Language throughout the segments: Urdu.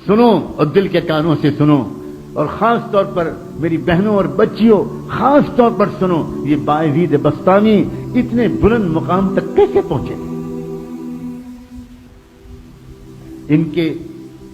سنو اور دل کے کانوں سے سنو، اور خاص طور پر میری بہنوں اور بچیوں خاص طور پر سنو، یہ باعزید بستانی اتنے بلند مقام تک کیسے پہنچے؟ ان کے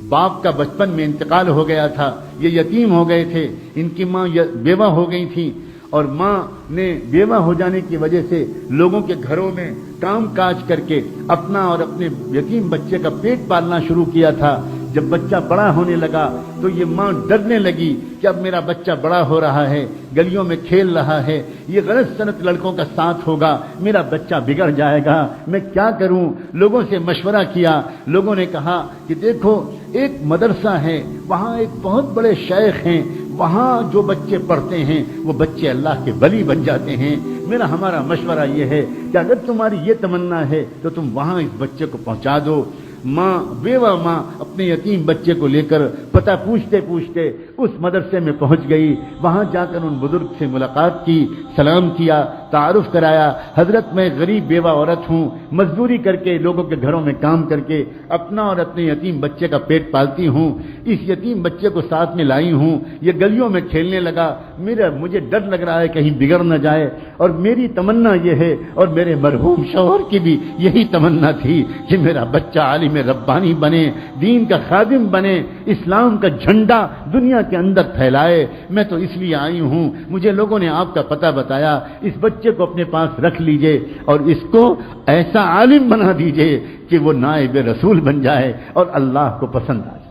باپ کا بچپن میں انتقال ہو گیا تھا، یہ یتیم ہو گئے تھے، ان کی ماں بیوہ ہو گئی تھی، اور ماں نے بیوہ ہو جانے کی وجہ سے لوگوں کے گھروں میں کام کاج کر کے اپنا اور اپنے یتیم بچے کا پیٹ پالنا شروع کیا تھا۔ جب بچہ بڑا ہونے لگا تو یہ ماں ڈرنے لگی کہ اب میرا بچہ بڑا ہو رہا ہے، گلیوں میں کھیل رہا ہے، یہ غلط سنت لڑکوں کا ساتھ ہوگا، میرا بچہ بگڑ جائے گا، میں کیا کروں؟ لوگوں سے مشورہ کیا، لوگوں نے کہا کہ دیکھو ایک مدرسہ ہے، وہاں ایک بہت بڑے شیخ ہیں، وہاں جو بچے پڑھتے ہیں وہ بچے اللہ کے ولی بن جاتے ہیں۔ ہمارا مشورہ یہ ہے کہ اگر تمہاری یہ تمنا ہے تو تم وہاں اس بچے کو پہنچا دو۔ بیوہ ماں اپنے یتیم بچے کو لے کر پتہ پوچھتے پوچھتے اس مدرسے میں پہنچ گئی، وہاں جا کر ان بزرگ سے ملاقات کی، سلام کیا، تعارف کرایا، حضرت میں غریب بیوہ عورت ہوں، مزدوری کر کے لوگوں کے گھروں میں کام کر کے اپنا اور اپنے یتیم بچے کا پیٹ پالتی ہوں، اس یتیم بچے کو ساتھ میں لائی ہوں، یہ گلیوں میں کھیلنے لگا، مجھے ڈر لگ رہا ہے کہیں بگڑ نہ جائے، اور میری تمنا یہ ہے اور میرے مرحوم شوہر کی بھی یہی تمنا تھی کہ میرا بچہ عالم ربانی بنے، دین کا خادم بنے، اسلام کا جھنڈا دنیا کے اندر پھیلائے۔ میں تو اس لیے آئی ہوں، مجھے لوگوں نے آپ کا پتہ بتایا، اس بچے کو اپنے پاس رکھ لیجئے اور اس کو ایسا عالم بنا دیجئے کہ وہ نائب رسول بن جائے اور اللہ کو پسند آ جائے۔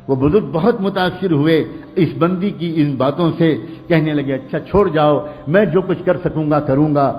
وہ بزرگ بہت متاثر ہوئے اس بندی کی ان باتوں سے، کہنے لگے اچھا چھوڑ جاؤ، میں جو کچھ کر سکوں گا کروں گا۔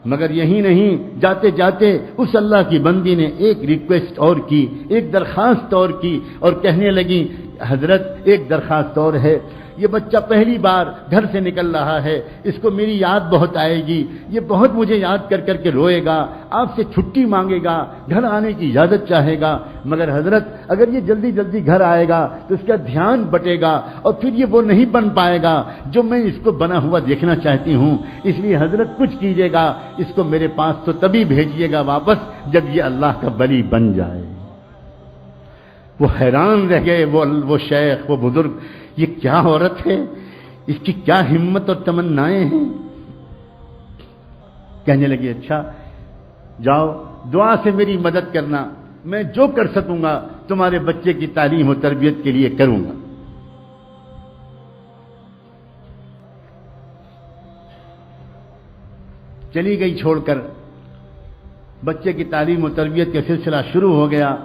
مگر یہی نہیں، جاتے جاتے اس اللہ کی بندی نے ایک ریکویسٹ اور کی، ایک درخواست اور کی، اور کہنے لگی حضرت ایک درخواست اور ہے، یہ بچہ پہلی بار گھر سے نکل رہا ہے، اس کو میری یاد بہت آئے گی، یہ بہت مجھے یاد کر کر کے روئے گا، آپ سے چھٹی مانگے گا، گھر آنے کی اجازت چاہے گا، مگر حضرت اگر یہ جلدی جلدی گھر آئے گا تو اس کا دھیان بٹے گا اور پھر یہ وہ نہیں بن پائے گا جو میں اس کو بنا ہوا دیکھنا چاہتی ہوں، اس لیے حضرت کچھ کیجیے گا، اس کو میرے پاس تو تبھی بھیجیے گا واپس جب یہ اللہ کا ولی بن جائے۔ وہ حیران رہ گئے، وہ شیخ، وہ بزرگ، یہ کیا عورت ہے، اس کی کیا ہمت اور تمنائیں ہیں۔ کہنے لگے اچھا جاؤ دعا سے میری مدد کرنا، میں جو کر سکوں گا تمہارے بچے کی تعلیم و تربیت کے لیے کروں گا۔ چلی گئی چھوڑ کر، بچے کی تعلیم و تربیت کا سلسلہ شروع ہو گیا،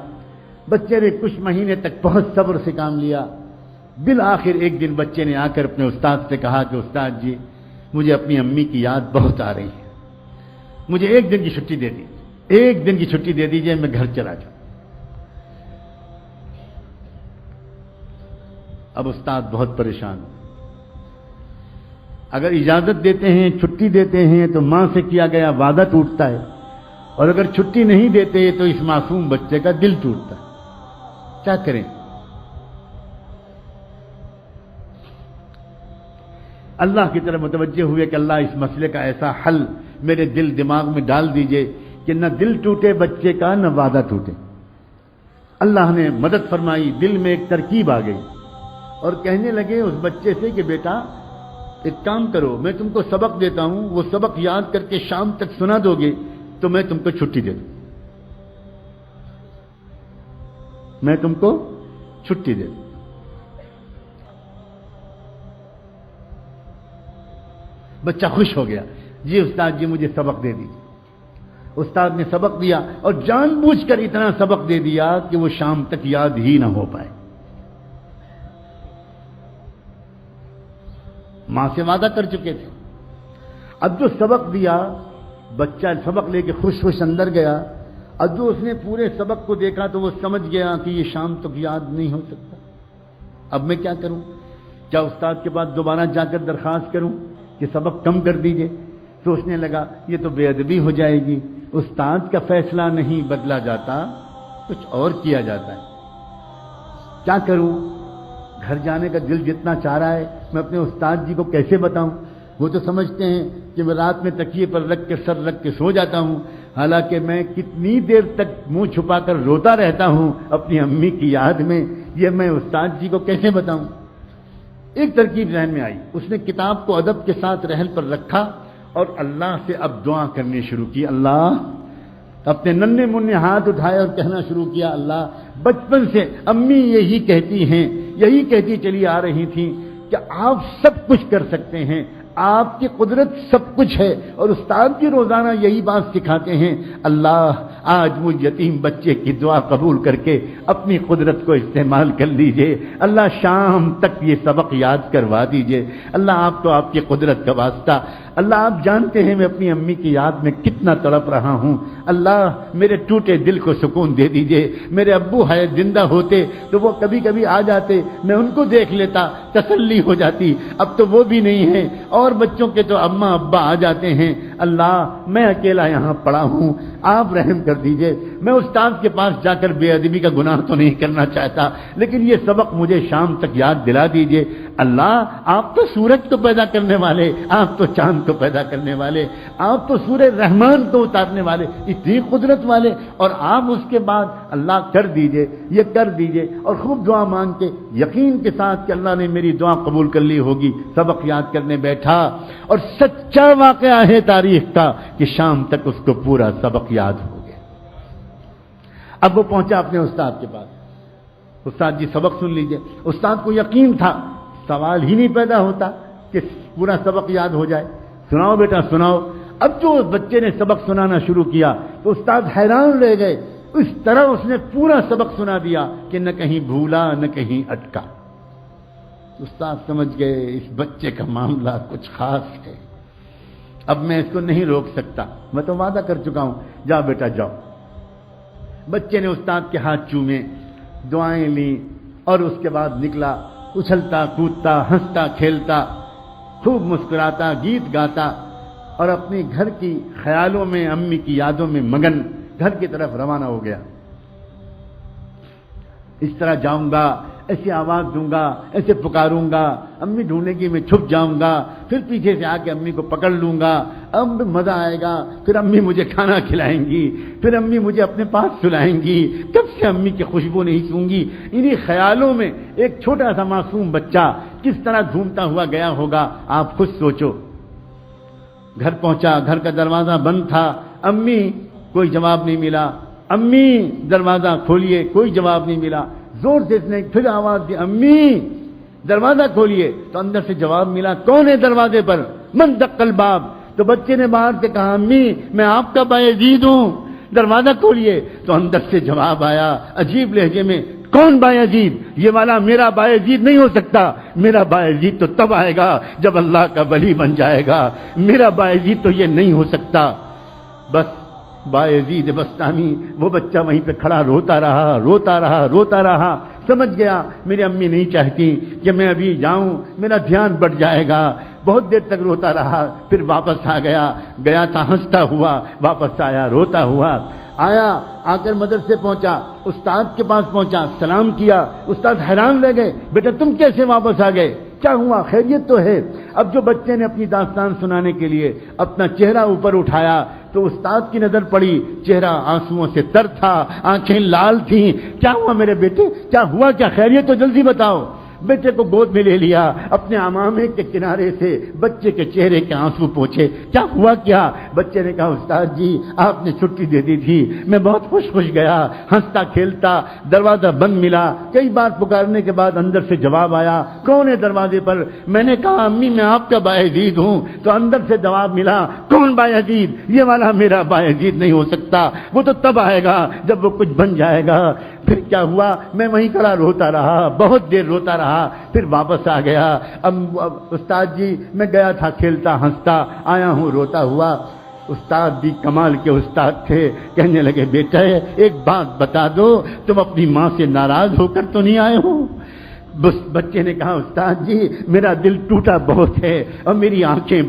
بچے نے کچھ مہینے تک بہت صبر سے کام لیا، بالآخر ایک دن بچے نے آ کر اپنے استاد سے کہا کہ استاد جی مجھے اپنی امی کی یاد بہت آ رہی ہے، مجھے ایک دن کی چھٹی دے دیجیے، ایک دن کی چھٹی دے دیجیے، میں گھر چلا جاؤں۔ اب استاد بہت پریشان ہو، اگر اجازت دیتے ہیں، چھٹی دیتے ہیں تو ماں سے کیا گیا وعدہ ٹوٹتا ہے، اور اگر چھٹی نہیں دیتے تو اس معصوم بچے کا دل ٹوٹتا ہے، کیا کریں؟ اللہ کی طرف متوجہ ہوئے کہ اللہ اس مسئلے کا ایسا حل میرے دل دماغ میں ڈال دیجئے کہ نہ دل ٹوٹے بچے کا نہ وعدہ ٹوٹے۔ اللہ نے مدد فرمائی، دل میں ایک ترکیب آ گئی، اور کہنے لگے اس بچے سے کہ بیٹا ایک کام کرو، میں تم کو سبق دیتا ہوں، وہ سبق یاد کر کے شام تک سنا دو گے تو میں تم کو چھٹی دے دوں، میں تم کو چھٹی دے دوں۔ بچہ خوش ہو گیا، جی استاد جی مجھے سبق دے دیجیے۔ استاد نے سبق دیا اور جان بوجھ کر اتنا سبق دے دیا کہ وہ شام تک یاد ہی نہ ہو پائے۔ ماں سے وعدہ کر چکے تھے، اب جو سبق دیا بچہ سبق لے کے خوش خوش اندر گیا، اب جو اس نے پورے سبق کو دیکھا تو وہ سمجھ گیا کہ یہ شام تک یاد نہیں ہو سکتا، اب میں کیا کروں؟ کیا استاد کے پاس دوبارہ جا کر درخواست کروں کہ سبق کم کر دیجئے؟ سوچنے لگا یہ تو بے ادبی ہو جائے گی، استاد کا فیصلہ نہیں بدلا جاتا، کچھ اور کیا جاتا ہے، کیا کروں؟ گھر جانے کا دل جتنا چاہ رہا ہے، میں اپنے استاد جی کو کیسے بتاؤں؟ وہ تو سمجھتے ہیں کہ میں رات میں تکیے پر رکھ کے سر رکھ کے سو جاتا ہوں، حالانکہ میں کتنی دیر تک منہ چھپا کر روتا رہتا ہوں اپنی امی کی یاد میں، یہ میں استاد جی کو کیسے بتاؤں؟ ایک ترکیب ذہن میں آئی، اس نے کتاب کو ادب کے ساتھ رحل پر رکھا اور اللہ سے اب دعا کرنی شروع کی۔ اللہ، اپنے ننھے منھے ہاتھ اٹھائے اور کہنا شروع کیا، اللہ، بچپن سے امی یہی کہتی ہیں، یہی کہتی چلی آ رہی تھیں کہ آپ سب کچھ کر سکتے ہیں، آپ کی قدرت سب کچھ ہے، اور استاد بھی روزانہ یہی بات سکھاتے ہیں۔ اللہ، آج مجھ یتیم بچے کی دعا قبول کر کے اپنی قدرت کو استعمال کر لیجئے، اللہ شام تک یہ سبق یاد کروا دیجئے، اللہ آپ تو آپ کی قدرت کا واسطہ، اللہ آپ جانتے ہیں میں اپنی امی کی یاد میں کتنا تڑپ رہا ہوں، اللہ میرے ٹوٹے دل کو سکون دے دیجئے، میرے ابو ہے زندہ ہوتے تو وہ کبھی کبھی آ جاتے، میں ان کو دیکھ لیتا، تسلی ہو جاتی، اب تو وہ بھی نہیں ہے، اور بچوں کے تو اماں ابا آ جاتے ہیں، اللہ میں اکیلا یہاں پڑا ہوں، آپ رحم کر دیجئے۔ میں استاد کے پاس جا کر بے ادبی کا گناہ تو نہیں کرنا چاہتا، لیکن یہ سبق مجھے شام تک یاد دلا دیجئے۔ اللہ، آپ تو سورج کو پیدا کرنے والے، آپ تو چاند کو پیدا کرنے والے، آپ تو سورہ رحمان کو اتارنے والے، اتنی قدرت والے، اور آپ اس کے بعد اللہ کر دیجئے، یہ کر دیجئے، اور خوب دعا مانگ کے یقین کے ساتھ کہ اللہ نے میری دعا قبول کر لی ہوگی، سبق یاد کرنے بیٹھا، اور سچا واقعہ ہے تاریخ کا کہ شام تک اس کو پورا سبق یاد ہو گیا۔ اب وہ پہنچا اپنے استاد کے پاس، استاد جی سبق سن لیجئے۔ استاد کو یقین تھا، سوال ہی نہیں پیدا ہوتا کہ پورا سبق یاد ہو جائے۔ سناؤ بیٹا سناؤ۔ اب جو بچے نے سبق سنانا شروع کیا تو استاد حیران رہ گئے، اس طرح اس نے پورا سبق سنا دیا کہ نہ کہیں بھولا نہ کہیں اٹکا۔ استاد سمجھ گئے اس بچے کا معاملہ کچھ خاص ہے، اب میں اس کو نہیں روک سکتا، میں تو وعدہ کر چکا ہوں، جاؤ بیٹا جاؤ۔ بچے نے استاد کے ہاتھ چومے، دعائیں لیں، اور اس کے بعد نکلا، اچھلتا کودتا ہنستا کھیلتا، خوب مسکراتا، گیت گاتا، اور اپنی گھر کی خیالوں میں، امی کی یادوں میں مگن گھر کی طرف روانہ ہو گیا۔ اس طرح جاؤں گا، ایسی آواز دوں گا، ایسے پکاروں گا، امی ڈھونڈے گی، میں چھپ جاؤں گا، پھر پیچھے سے آ کے امی کو پکڑ لوں گا، اب مزہ آئے گا، پھر امی مجھے کھانا کھلائیں گی، پھر امی مجھے اپنے پاس سلائیں گی، کب سے امی کی خوشبو نہیں سونگی۔ انہی خیالوں میں ایک چھوٹا سا معصوم بچہ کس طرح گھومتا ہوا گیا ہوگا، آپ خود سوچو۔ گھر پہنچا، گھر کا دروازہ بند تھا، امی، کوئی جواب نہیں ملا، امی دروازہ کھولیے، کوئی جواب نہیں ملا، زور سے اس نے پھر آواز دی، امی دروازہ کھولیے، تو اندر سے جواب ملا، کون ہے دروازے پر؟ من دق الباب۔ تو بچے نے باہر سے کہا، امی میں آپ کا بایزید ہوں، دروازہ کھولیے۔ تو اندر سے جواب آیا عجیب لہجے میں، کون بایزید؟ یہ والا میرا بایزید نہیں ہو سکتا، میرا بایزید تو تب آئے گا جب اللہ کا ولی بن جائے گا، میرا بایزید تو یہ نہیں ہو سکتا۔ بس بایزید بستامی، وہ بچہ وہیں پہ کھڑا روتا رہا روتا رہا روتا رہا، سمجھ گیا میری امی نہیں چاہتی کہ میں ابھی جاؤں، میرا دھیان بٹ جائے گا، بہت دیر تک روتا رہا، پھر واپس آ گیا، گیا تھا ہنستا ہوا، واپس آیا روتا ہوا، آیا، آ کر مدرسے پہنچا، استاد کے پاس پہنچا، سلام کیا، استاد حیران رہ گئے، بیٹا تم کیسے واپس آ گئے، کیا ہوا، خیریت تو ہے؟ اب جو بچے نے اپنی داستان سنانے کے لیے اپنا چہرہ اوپر اٹھایا تو استاد کی نظر پڑی، چہرہ آنسوؤں سے تر تھا، آنکھیں لال تھیں، کیا ہوا میرے بیٹے، کیا ہوا، کیا خیریت تو جلدی بتاؤ۔ بیٹے کو گود میں لے لیا، اپنے عمامے کے کنارے سے بچے کے چہرے کے آنسو پوچھے، کیا ہوا کیا؟ بچے نے کہا، استاد جی آپ نے چھٹی دے دی تھی، میں بہت خوش گیا، ہنستا کھیلتا، دروازہ بند ملا، کئی بار پکارنے کے بعد اندر سے جواب آیا، کون ہے دروازے پر؟ میں نے کہا، امی میں آپ کا بایزید ہوں، تو اندر سے جواب ملا، کون بایزید؟ یہ والا میرا بایزید نہیں ہو سکتا، وہ تو تب آئے گا جب وہ کچھ بن جائے گا۔ پھر کیا ہوا، میں وہیں کھڑا روتا رہا، بہت دیر روتا رہا، پھر واپس آ گیا۔ اب استاد جی میں گیا تھا کھیلتا ہنستا، آیا ہوں روتا ہوا۔ استاد بھی کمال کے استاد تھے، کہنے لگے، بیٹا ایک بات بتا دو، تم اپنی ماں سے ناراض ہو کر تو نہیں آئے ہو؟ بچے نے کہا استاد جی میرا دل ٹوٹا بہت ہے اور میری آنکھیں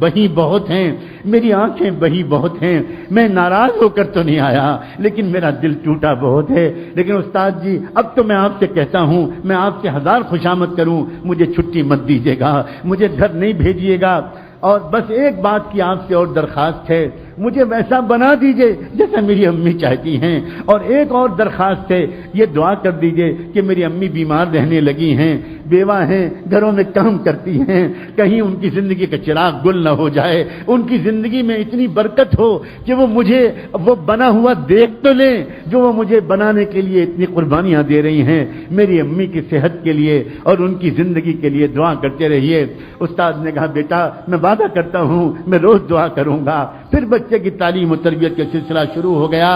بہی بہت ہیں، میری آنکھیں بہی بہت ہیں، میں ناراض ہو کر تو نہیں آیا لیکن میرا دل ٹوٹا بہت ہے، لیکن استاد جی اب تو میں آپ سے کہتا ہوں میں آپ سے 1000 خوشامد کروں، مجھے چھٹی مت دیجیے گا، مجھے گھر نہیں بھیجیے گا، اور بس ایک بات کی آپ سے اور درخواست ہے، مجھے ویسا بنا دیجئے جیسا میری امی چاہتی ہیں، اور ایک اور درخواست ہے، یہ دعا کر دیجئے کہ میری امی بیمار رہنے لگی ہیں، بیوہ ہیں، گھروں میں کام کرتی ہیں، کہیں ان کی زندگی کا چراغ گل نہ ہو جائے، ان کی زندگی میں اتنی برکت ہو کہ وہ مجھے وہ بنا ہوا دیکھ تو لیں جو وہ مجھے بنانے کے لیے اتنی قربانیاں دے رہی ہیں، میری امی کی صحت کے لیے اور ان کی زندگی کے لیے دعا کرتے رہیے۔ استاد نے کہا بیٹا میں وعدہ کرتا ہوں میں روز دعا کروں گا۔ پھر بچے کی تعلیم و تربیت کا سلسلہ شروع ہو گیا۔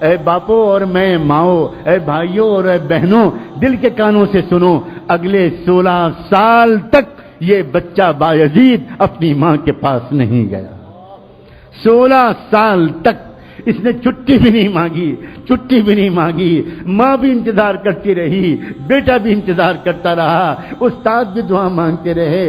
اے باپو اور میں ماؤں، اے بھائیوں اور اے بہنوں، دل کے کانوں سے سنو، اگلے 16 سال تک یہ بچہ بایزید اپنی ماں کے پاس نہیں گیا۔ 16 سال تک اس نے چھٹی بھی نہیں مانگی، چھٹی بھی نہیں مانگی، ماں بھی انتظار کرتی رہی، بیٹا بھی انتظار کرتا رہا، استاد بھی دعا مانگتے رہے،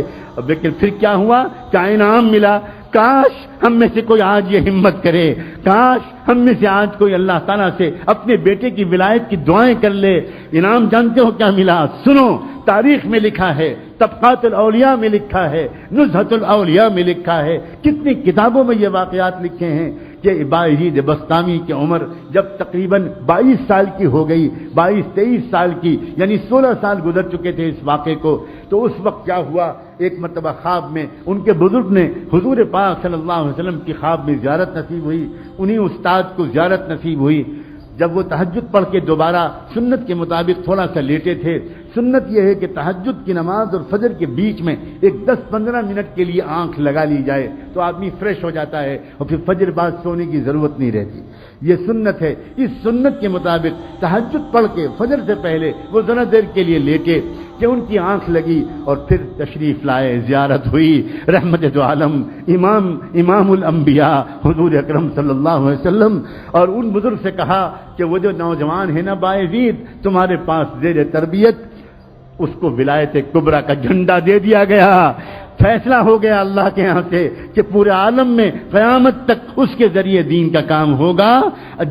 لیکن پھر کیا ہوا؟ کیا انعام ملا؟ کاش ہم میں سے کوئی آج یہ ہمت کرے، کاش ہم میں سے آج کوئی اللہ تعالیٰ سے اپنے بیٹے کی ولایت کی دعائیں کر لے۔ انعام جانتے ہو کیا ملا؟ سنو، تاریخ میں لکھا ہے، طبقات الاولیاء میں لکھا ہے، نزہۃ الاولیاء میں لکھا ہے، کتنی کتابوں میں یہ واقعات لکھے ہیں کہ بایزید بسطامی کی عمر جب تقریباً 22 سال کی ہو گئی، 22-23 سال کی، یعنی 16 سال گزر چکے تھے اس واقعے کو، تو اس وقت کیا ہوا؟ ایک مرتبہ خواب میں ان کے بزرگ نے حضور پاک صلی اللہ علیہ وسلم کی خواب میں زیارت نصیب ہوئی، انہی استاد کو زیارت نصیب ہوئی۔ جب وہ تہجد پڑھ کے دوبارہ سنت کے مطابق تھوڑا سا لیٹے تھے، سنت یہ ہے کہ تہجد کی نماز اور فجر کے بیچ میں ایک 10-15 منٹ کے لیے آنکھ لگا لی جائے تو آدمی فریش ہو جاتا ہے اور پھر فجر بعد سونے کی ضرورت نہیں رہتی، یہ سنت ہے۔ اس سنت کے مطابق تہجد پڑھ کے فجر سے پہلے وہ ذرا دیر کے لیے لیٹے کہ ان کی آنکھ لگی اور پھر تشریف لائے، زیارت ہوئی، رحمت دو عالم امام الانبیاء حضور اکرم صلی اللہ علیہ وسلم، اور ان بزرگ سے کہا کہ وہ جو نوجوان ہے نا بایزید تمہارے پاس زیر تربیت، اس کو ولایت کبریٰ کا جھنڈا دے دیا گیا، فیصلہ ہو گیا اللہ کے ہاں سے کہ پورے عالم میں قیامت تک اس کے ذریعے دین کا کام ہوگا،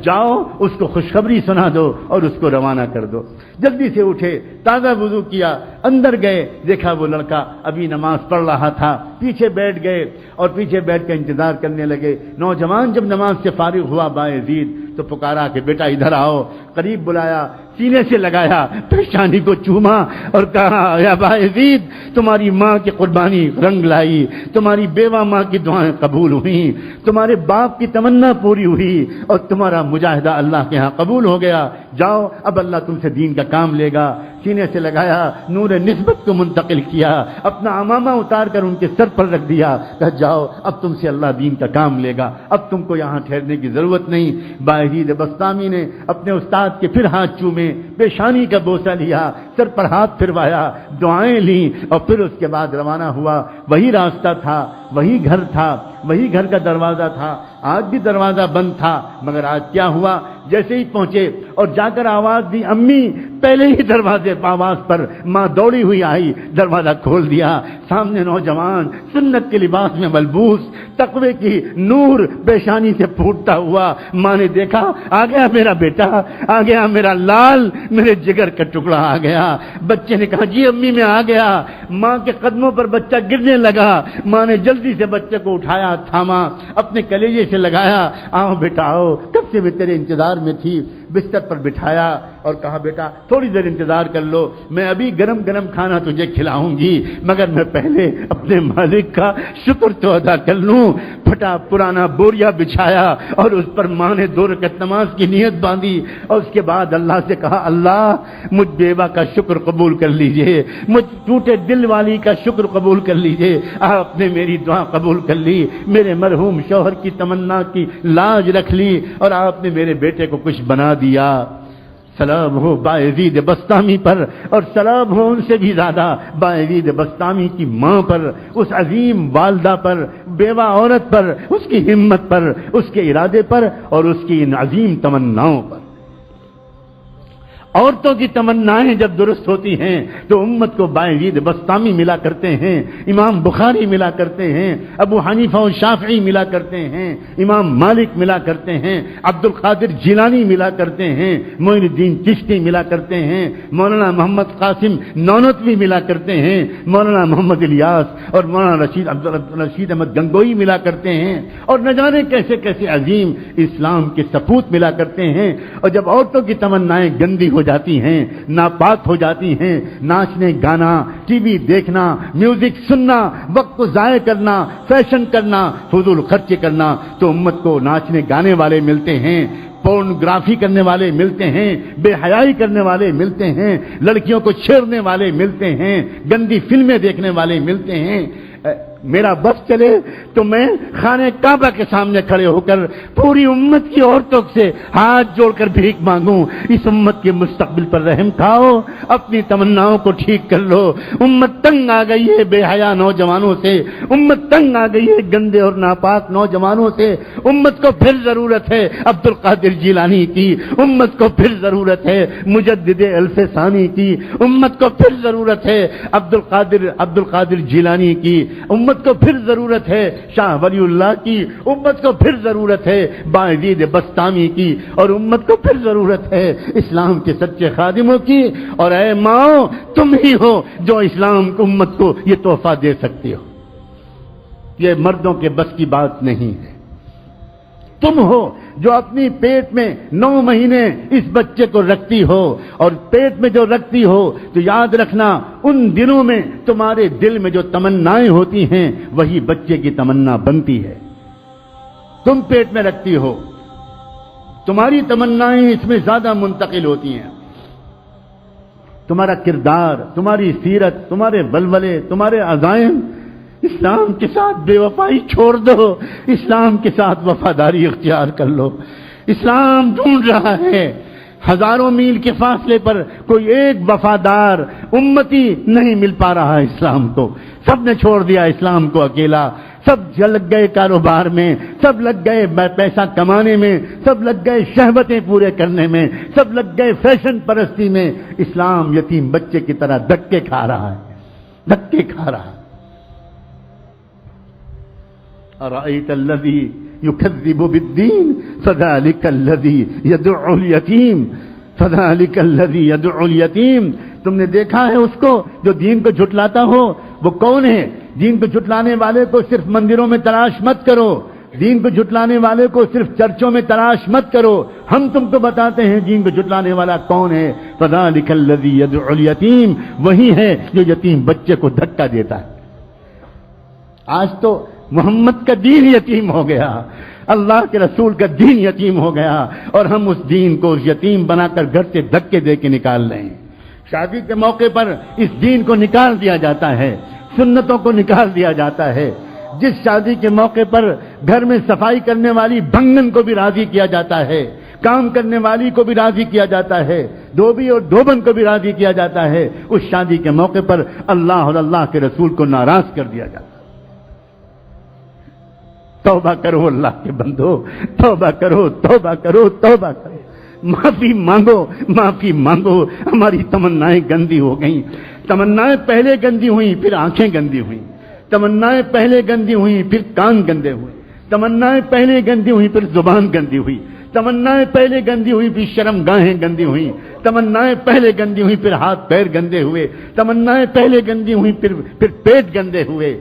جاؤ اس کو خوشخبری سنا دو اور اس کو روانہ کر دو۔ جلدی سے اٹھے، تازہ وضو کیا، اندر گئے، دیکھا وہ لڑکا ابھی نماز پڑھ رہا تھا، پیچھے بیٹھ گئے اور پیچھے بیٹھ کر انتظار کرنے لگے۔ نوجوان جب نماز سے فارغ ہوا بایزید تو پکارا کہ بیٹا ادھر آؤ، قریب بلایا، سینے سے لگایا، پیشانی کو چوما اور کہا یا بایزید تمہاری ماں کی قربانی رنگ لائی، تمہاری بیوہ ماں کی دعائیں قبول ہوئیں، تمہارے باپ کی تمنا پوری ہوئی اور تمہارا مجاہدہ اللہ کے ہاں قبول ہو گیا، جاؤ اب اللہ تم سے دین کا کام لے گا۔ سینے سے لگایا، نور نسبت کو منتقل کیا، اپنا عمامہ اتار کر ان کے سر پر رکھ دیا، کہا جاؤ اب تم سے اللہ دین کا کام لے گا، اب تم کو یہاں ٹھہرنے کی ضرورت نہیں۔ بایزید بسطامی نے اپنے استاد کے پھر ہاتھ چومے، پیشانی کا بوسہ لیا، سر پر ہاتھ پھروایا، دعائیں لیں اور پھر اس کے بعد روانہ ہوا۔ وہی راستہ تھا، وہی گھر تھا، وہی گھر کا دروازہ تھا، آج بھی دروازہ بند تھا، مگر آج کیا ہوا؟ جیسے ہی پہنچے اور جا کر آواز دی امی، پہلے ہی دروازے پر آواز پر ماں دوڑی ہوئی آئی، دروازہ کھول دیا، سامنے نوجوان سنت کے لباس میں ملبوس، تقوی کی نور پیشانی سے پھوٹتا ہوا۔ ماں نے دیکھا آ گیا میرا بیٹا، آ گیا میرا لال، میرے جگر کا ٹکڑا آ گیا۔ بچے نے کہا جی امی میں آ گیا۔ ماں کے قدموں پر بچہ گرنے لگا، ماں نے جلدی سے بچے کو اٹھایا، تھاما، اپنے کلیجے سے لگایا، آؤ بیٹا آؤ، کب سے میں تیرے انتظار میں تھی، بستر پر بٹھایا اور کہا بیٹا تھوڑی دیر انتظار کر لو، میں ابھی گرم گرم کھانا تجھے کھلاؤں گی، مگر میں پہلے اپنے مالک کا شکر تو ادا کر لوں۔ پھٹا پرانا بوریا بچھایا اور اس پر ماں نے 2 رکعت نماز کی نیت باندھی اور اس کے بعد اللہ سے کہا اللہ مجھ بیوہ کا شکر قبول کر لیجئے، مجھ ٹوٹے دل والی کا شکر قبول کر لیجئے، آپ نے میری دعا قبول کر لی، میرے مرحوم شوہر کی تمنا کی لاج رکھ لی اور آپ نے میرے بیٹے کو کچھ بنا دیا۔ سلام ہو بایزید بسطامی پر، اور سلام ہو ان سے بھی زیادہ بایزید بسطامی کی ماں پر، اس عظیم والدہ پر، بیوہ عورت پر، اس کی ہمت پر، اس کے ارادے پر اور اس کی ان عظیم تمناؤں پر۔ عورتوں کی تمنائیں جب درست ہوتی ہیں تو امت کو باعزید بسطامی ملا کرتے ہیں، امام بخاری ملا کرتے ہیں، ابو حنیفہ و شافعی ملا کرتے ہیں، امام مالک ملا کرتے ہیں، عبد القادر جیلانی ملا کرتے ہیں، معین الدین چشتی ملا کرتے ہیں، مولانا محمد قاسم نانوتوی ملا کرتے ہیں، مولانا محمد الیاس اور مولانا رشید احمد گنگوئی ملا کرتے ہیں، اور نہ جانے کیسے کیسے عظیم اسلام کے سپوت ملا کرتے ہیں۔ اور جب عورتوں کی تمنائیں گندی ہو جاتی ہیں، ناپاک ہو جاتی ہیں، ناچنے گانا، ٹی وی دیکھنا، میوزک سننا، وقت کو ضائع کرنا، فیشن کرنا، فضول خرچ کرنا، تو امت کو ناچنے گانے والے ملتے ہیں، پورنوگرافی کرنے والے ملتے ہیں، بے حیائی کرنے والے ملتے ہیں، لڑکیوں کو چھیڑنے والے ملتے ہیں، گندی فلمیں دیکھنے والے ملتے ہیں۔ میرا بس چلے تو میں خانہ کعبہ کے سامنے کھڑے ہو کر پوری امت کی عورتوں سے ہاتھ جوڑ کر بھیک مانگوں، اس امت کے مستقبل پر رحم کھاؤ، اپنی تمناؤں کو ٹھیک کر لو۔ امت تنگ آ گئی ہے بے حیا نوجوانوں سے، امت تنگ آ گئی ہے گندے اور ناپاک نوجوانوں سے، امت کو پھر ضرورت ہے عبد القادر جیلانی کی، امت کو پھر ضرورت ہے مجدد الف ثانی کی، امت کو پھر ضرورت ہے عبد القادر جیلانی کی، امت کو پھر ضرورت ہے شاہ ولی اللہ کی، امت کو پھر ضرورت ہے باعزید بسطامی کی، اور امت کو پھر ضرورت ہے اسلام کے سچے خادموں کی۔ اور اے ماؤں، تم ہی ہو جو اسلام کو امت کو یہ تحفہ دے سکتے ہو، یہ مردوں کے بس کی بات نہیں ہے۔ تم ہو جو اپنی پیٹ میں 9 مہینے اس بچے کو رکھتی ہو، اور پیٹ میں جو رکھتی ہو تو یاد رکھنا ان دنوں میں تمہارے دل میں جو تمنائیں ہوتی ہیں وہی بچے کی تمنا بنتی ہے۔ تم پیٹ میں رکھتی ہو، تمہاری تمنائیں اس میں زیادہ منتقل ہوتی ہیں۔ تمہارا کردار، تمہاری سیرت، تمہارے ولولے، تمہارے عزائم، اسلام کے ساتھ بے وفائی چھوڑ دو، اسلام کے ساتھ وفاداری اختیار کر لو۔ اسلام ڈھونڈ رہا ہے، ہزاروں میل کے فاصلے پر کوئی ایک وفادار امتی نہیں مل پا رہا ہے اسلام کو۔ سب نے چھوڑ دیا اسلام کو اکیلا، سب لگ گئے کاروبار میں، سب لگ گئے پیسہ کمانے میں، سب لگ گئے شہوتیں پورے کرنے میں، سب لگ گئے فیشن پرستی میں۔ اسلام یتیم بچے کی طرح دھکے کھا رہا ہے، دھکے کھا رہا ہے۔ أرأيت الذي يكذب بالدين فذلك الذي يدعو اليتيم فذلك الذي يدعو اليتيم۔ تم نے دیکھا ہے اس کو جو دین کو جھٹلاتا ہو؟ وہ کون ہے؟ دین کو جھٹلانے والے کو صرف مندروں میں تلاش مت کرو، دین کو جھٹلانے والے کو صرف چرچوں میں تلاش مت کرو، ہم تم کو بتاتے ہیں دین کو جھٹلانے والا کون ہے۔ فذلك الذي يدعو اليتيم، وہی ہے جو یتیم بچے کو دھکا دیتا ہے۔ آج تو محمد کا دین یتیم ہو گیا، اللہ کے رسول کا دین یتیم ہو گیا، اور ہم اس دین کو یتیم بنا کر گھر سے دھکے دے کے نکال رہے ہیں۔ شادی کے موقع پر اس دین کو نکال دیا جاتا ہے، سنتوں کو نکال دیا جاتا ہے۔ جس شادی کے موقع پر گھر میں صفائی کرنے والی بھنگن کو بھی راضی کیا جاتا ہے، کام کرنے والی کو بھی راضی کیا جاتا ہے، دھوبی اور دھوبن کو بھی راضی کیا جاتا ہے، اس شادی کے موقع پر اللہ اور اللہ کے رسول کو ناراض کر دیا جاتا ہے۔ توبہ کرو اللہ کے بندو، توبہ کرو، توبہ کرو، توبہ کرو، معافی مانگو، معافی مانگو۔ ہماری تمنائیں گندی ہو گئیں، تمنائیں پہلے گندی ہوئیں پھر آنکھیں گندی ہوئیں، تمنائیں پہلے گندی ہوئیں پھر کان گندے ہوئے، تمنائیں پہلے گندی ہوئیں پھر زبان گندی ہوئی، تمنائیں پہلے گندی ہوئی پھر شرم گاہیں گندی ہوئیں، تمنائیں پہلے گندی ہوئی پھر ہاتھ پیر گندے ہوئے، تمنائیں پہلے گندی ہوئی پھر پیٹ گندے ہوئے۔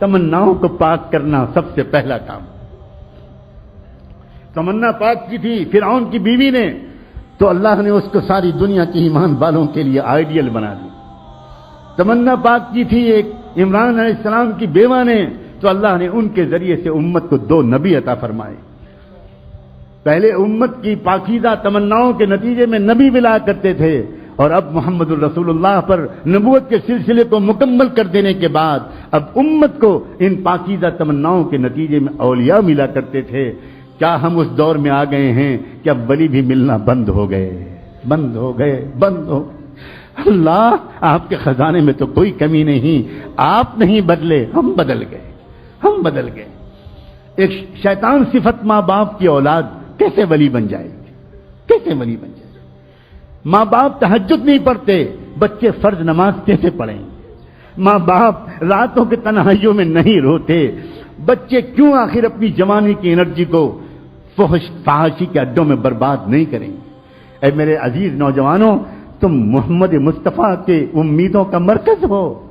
تمناؤں کو پاک کرنا سب سے پہلا کام۔ تمنا پاک کی تھی فرعون کی بیوی نے، تو اللہ نے اس کو ساری دنیا کی ایمان والوں کے لیے آئیڈیل بنا دی۔ تمنا پاک کی تھی ایک عمران علیہ السلام کی بیوہ نے، تو اللہ نے ان کے ذریعے سے امت کو 2 نبی عطا فرمائے۔ پہلے امت کی پاکیزہ تمناؤں کے نتیجے میں نبی ملا کرتے تھے، اور اب محمد الرسول اللہ پر نبوت کے سلسلے کو مکمل کر دینے کے بعد اب امت کو ان پاکیزہ تمناؤں کے نتیجے میں اولیاء ملا کرتے تھے۔ کیا ہم اس دور میں آ گئے ہیں کہ اب ولی بھی ملنا بند ہو گئے، بند ہو گئے، بند ہو گئے؟ اللہ، آپ کے خزانے میں تو کوئی کمی نہیں، آپ نہیں بدلے، ہم بدل گئے، ہم بدل گئے۔ ایک شیطان صفت ماں باپ کی اولاد کیسے ولی بن جائے گی؟ کیسے ولی بن جائے گی؟ ماں باپ تہجد نہیں پڑھتے، بچے فرض نماز کیسے پڑھیں؟ ماں باپ راتوں کے تنہائیوں میں نہیں روتے، بچے کیوں آخر اپنی جوانی کی انرجی کو فحاشی کے اڈوں میں برباد نہیں کریں؟ اے میرے عزیز نوجوانوں، تم محمد مصطفیٰ کے امیدوں کا مرکز ہو۔